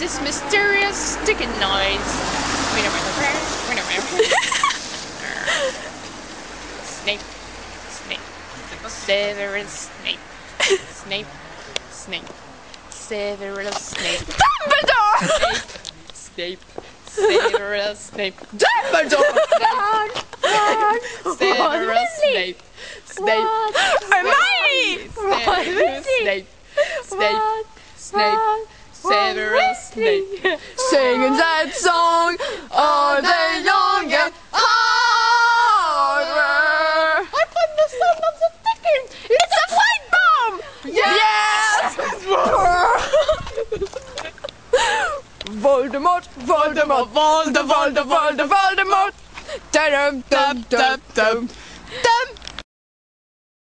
this mysterious sticking noise? Snape, Snape, Severus Snape, Snape, Snape, Severus Snape, Dumbledore! Snape, Severus Snape, Dumbledore! Severus Snape, Snape, Hermione! Snape, Snape, Snape, Severus Snape, Singing that song all day long and harder. I put the sound of the ticking. It's a flight bomb. Yes! Voldemort, Voldemort, Voldemort, Voldemort, Voldemort. Dum dum dum dum.